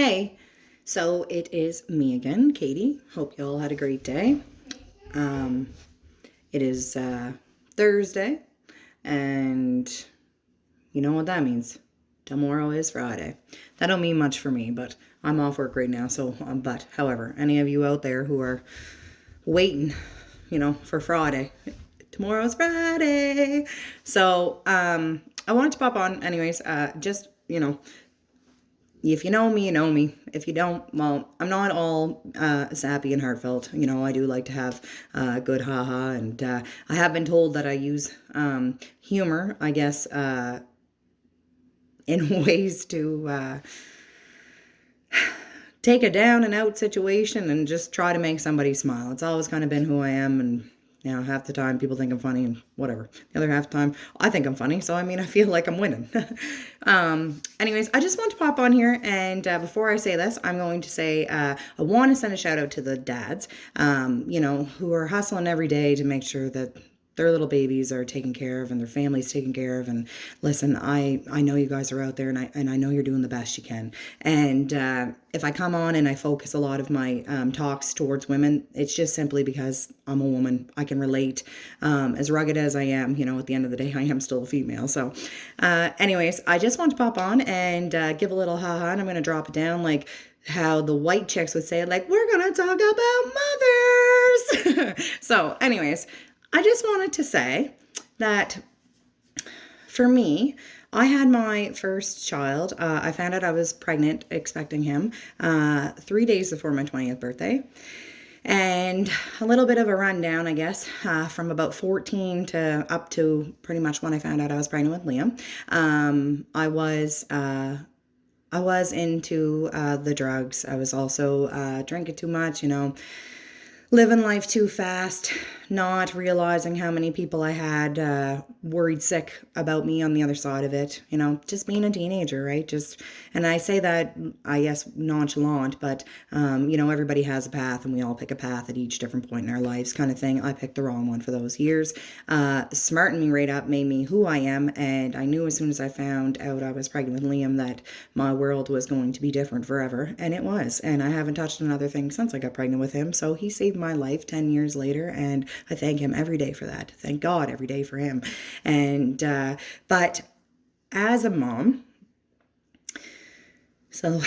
Hey, so it is me again, Katie. Hope you all had a great day. Um, it is Thursday, and you know what that means. Tomorrow is Friday. That don't mean much for me, but I'm off work right now. But however, any of you out there who are waiting, for Friday, tomorrow's Friday. I wanted to pop on, anyways. Just if you know me, you know me. If you don't, well, I'm not all sappy and heartfelt. I do like to have good haha, and I have been told that I use humor, I guess, in ways to take a down and out situation and just try to make somebody smile. It's always kind of been who I am, and half the time people think I'm funny and whatever. The other half the time I think I'm funny, so I feel like I'm winning. Anyways, I just want to pop on here, and before I say this, I'm going to say I want to send a shout out to the dads, who are hustling every day to make sure that their little babies are taken care of and their families taken care of. And listen, I know you guys are out there, and I know you're doing the best you can. And if I come on and I focus a lot of my talks towards women, it's just simply because I'm a woman. I can relate. As rugged as I am, at the end of the day, I am still a female. So anyways, I just want to pop on and give a little haha, and I'm going to drop it down like how the white chicks would say, like, we're going to talk about mothers. So anyways, I just wanted to say that for me, I had my first child. I found out I was pregnant, expecting him, 3 days before my 20th birthday. And a little bit of a rundown, I guess, from about 14 to up to pretty much when I found out I was pregnant with Liam. I was into the drugs. I was also drinking too much, living life too fast, not realizing how many people I had worried sick about me on the other side of it, just being a teenager, right? And I say that, I guess, nonchalant, but, everybody has a path, and we all pick a path at each different point in our lives kind of thing. I picked the wrong one for those years. Smartened me right up, made me who I am, and I knew as soon as I found out I was pregnant with Liam that my world was going to be different forever, and it was. And I haven't touched another thing since I got pregnant with him, so he saved my life 10 years later, and I thank him every day for that. Thank God every day for him. And but as a mom, so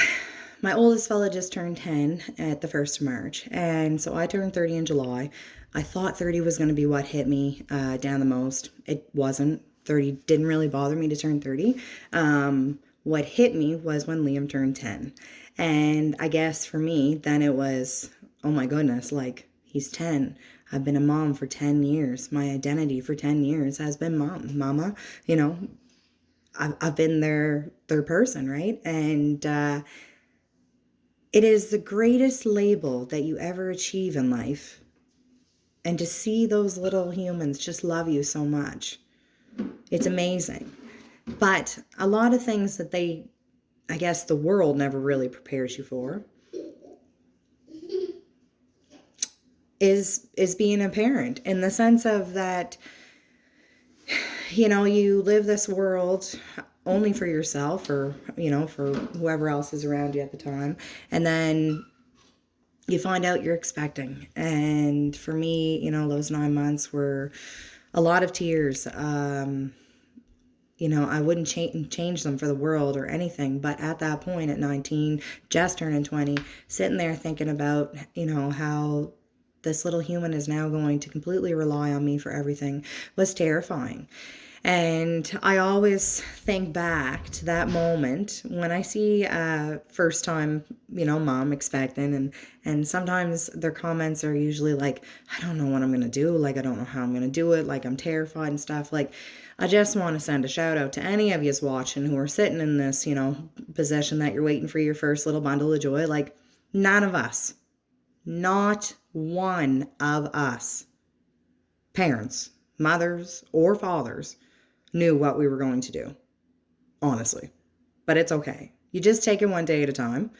my oldest fella just turned 10 at the 1st of March, and so I turned 30 in July. I thought 30 was going to be what hit me down the most. It wasn't. 30 didn't really bother me to turn 30. What hit me was when Liam turned 10. And I guess for me, then it was, oh my goodness, like, he's 10. I've been a mom for 10 years. My identity for 10 years has been mama. I've been their person, right? And it is the greatest label that you ever achieve in life. And to see those little humans just love you so much, it's amazing. But a lot of things that I guess the world never really prepares you for is being a parent, in the sense of that, you live this world only for yourself, or, for whoever else is around you at the time. And then you find out you're expecting. And for me, those 9 months were a lot of tears. I wouldn't change them for the world or anything. But at that point, at 19, just turning 20, sitting there thinking about, how this little human is now going to completely rely on me for everything, was terrifying. And I always think back to that moment when I see first time, mom expecting, and sometimes their comments are usually like, I don't know what I'm going to do. Like, I don't know how I'm going to do it. Like, I'm terrified and stuff. Like, I just want to send a shout out to any of yous watching who are sitting in this, position that you're waiting for your first little bundle of joy. Like, none of us, not one of us, parents, mothers, or fathers, knew what we were going to do, honestly. But it's okay. You just take it one day at a time.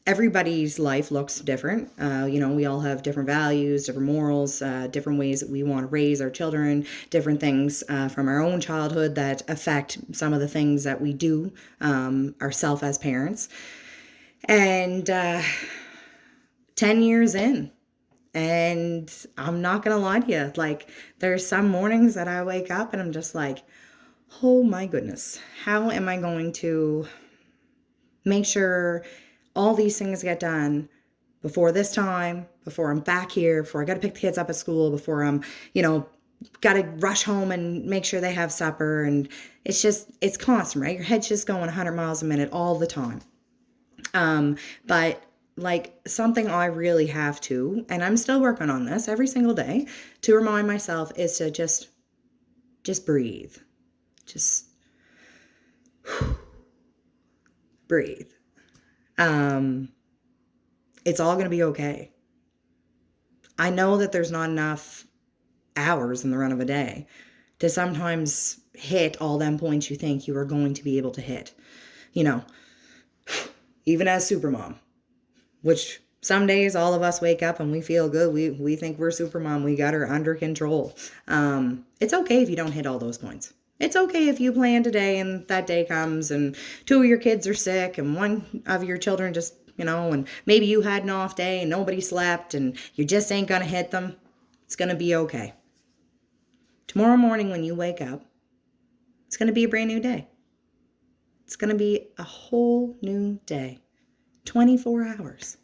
Everybody's life looks different. We all have different values, different morals, different ways that we want to raise our children, different things from our own childhood that affect some of the things that we do ourselves as parents. And 10 years in, and I'm not going to lie to you, like, there's some mornings that I wake up and I'm just like, oh my goodness, how am I going to make sure all these things get done before this time, before I'm back here, before I got to pick the kids up at school, before I'm, got to rush home and make sure they have supper. And it's constant, right? Your head's just going 100 miles a minute all the time. But like, something I really have to, and I'm still working on this every single day, to remind myself is to just breathe. Just breathe. It's all going to be okay. I know that there's not enough hours in the run of a day to sometimes hit all them points you think you are going to be able to hit. Even as supermom, which some days all of us wake up and we feel good. We think we're supermom. We got her under control. It's okay if you don't hit all those points. It's okay if you plan today and that day comes and 2 of your kids are sick and 1 of your children just, and maybe you had an off day and nobody slept and you just ain't going to hit them. It's going to be okay. Tomorrow morning when you wake up, it's going to be a brand new day. It's going to be a whole new day. 24 hours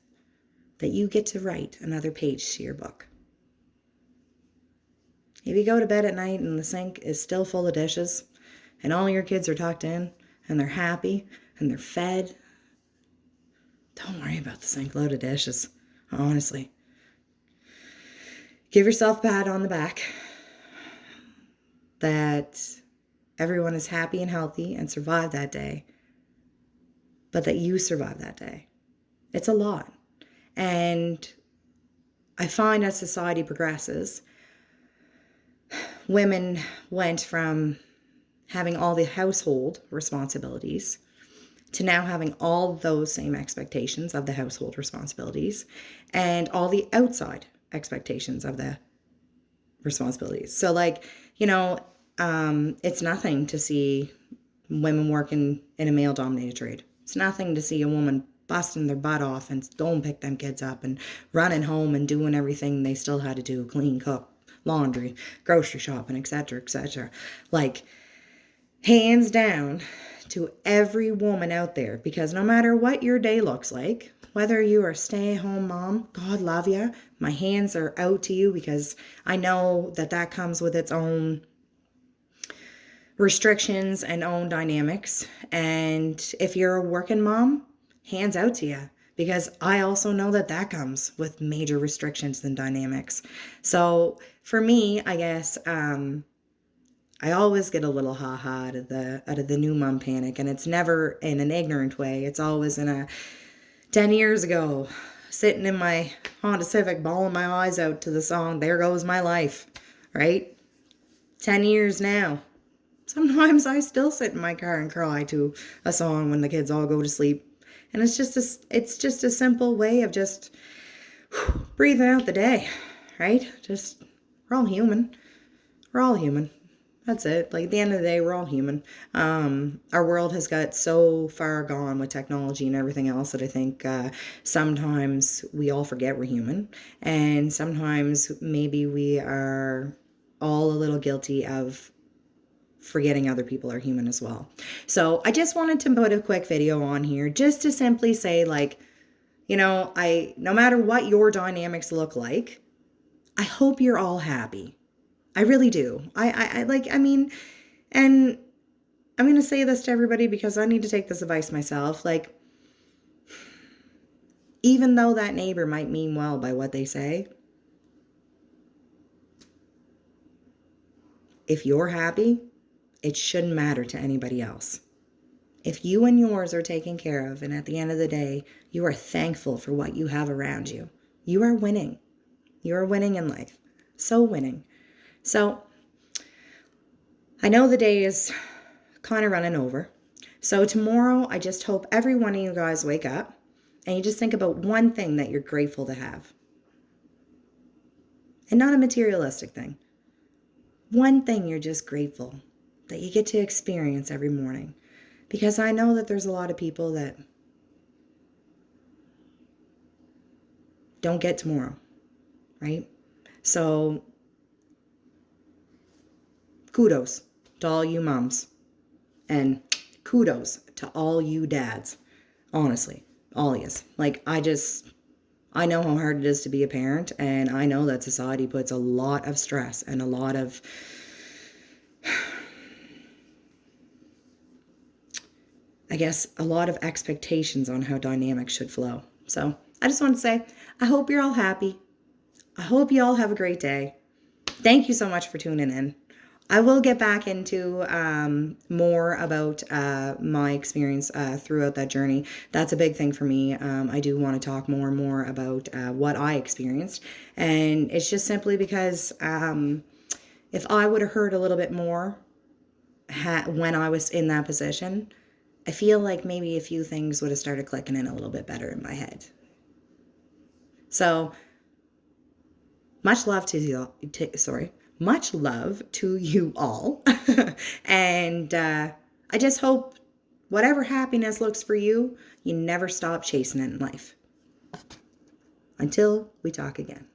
that you get to write another page to your book. If you go to bed at night and the sink is still full of dishes and all your kids are tucked in and they're happy and they're fed, don't worry about the sink load of dishes, honestly. Give yourself a pat on the back that everyone is happy and healthy and survived that day, but that you survived that day. It's a lot. And I find as society progresses, women went from having all the household responsibilities to now having all those same expectations of the household responsibilities and all the outside expectations of the responsibilities. So it's nothing to see women working in a male-dominated trade. It's nothing to see a woman busting their butt off and going pick them kids up and running home and doing everything they still had to do, clean, cook, laundry, grocery shopping, etc., etc. Like, hands down to every woman out there, because no matter what your day looks like, whether you are a stay-at-home mom, God love you, my hands are out to you, because I know that comes with its own restrictions and own dynamics. And if you're a working mom, hands out to you, because I also know that comes with major restrictions and dynamics. So for me, I guess, I always get a little ha-ha out of the new mom panic, and it's never in an ignorant way. It's always in a 10 years ago, sitting in my Honda Civic, bawling my eyes out to the song, There Goes My Life, right? 10 years now. Sometimes I still sit in my car and cry to a song when the kids all go to sleep. And it's just a simple way of just breathing out the day, right? We're all human. We're all human. That's it. Like, at the end of the day, we're all human. Our world has got so far gone with technology and everything else that I think sometimes we all forget we're human. And sometimes maybe we are all a little guilty of forgetting other people are human as well. So I just wanted to put a quick video on here just to simply say, like, no matter what your dynamics look like, I hope you're all happy. I really do. And I'm going to say this to everybody because I need to take this advice myself. Like, even though that neighbor might mean well by what they say, if you're happy, it shouldn't matter to anybody else. If you and yours are taken care of, and at the end of the day, you are thankful for what you have around you, you are winning. You are winning in life. So winning. So I know the day is kind of running over. So tomorrow, I just hope every one of you guys wake up and you just think about one thing that you're grateful to have. And not a materialistic thing. One thing you're just grateful that you get to experience every morning. Because I know that there's a lot of people that don't get tomorrow, right? So kudos to all you moms, and kudos to all you dads. Honestly, all yous. Like, I know how hard it is to be a parent, and I know that society puts a lot of stress and a lot of, I guess, a lot of expectations on how dynamics should flow. So I just want to say, I hope you're all happy. I hope you all have a great day. Thank you so much for tuning in. I will get back into more about my experience throughout that journey. That's a big thing for me. I do want to talk more and more about what I experienced. And it's just simply because if I would have heard a little bit more when I was in that position, I feel like maybe a few things would have started clicking in a little bit better in my head. So much love to you. Much love to you all. And I just hope whatever happiness looks for you, you never stop chasing it in life. Until we talk again.